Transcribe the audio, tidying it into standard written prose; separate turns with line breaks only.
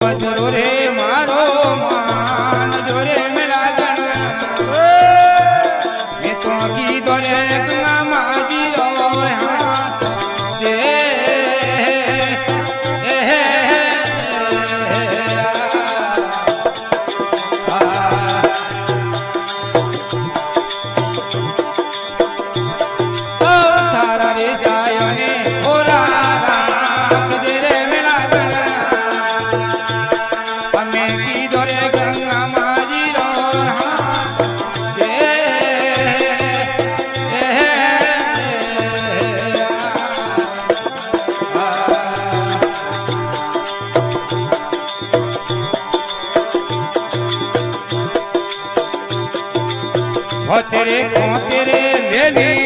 जरो रे मारो मान जो रे मिला गण मैं तो की दोरे गंगा माजी रो हाथ दे तारा रे जायो ने ओरा राख दे रे मिला गण हमें की दोरे गंगा माजी रो हाथ दे तेरे लेली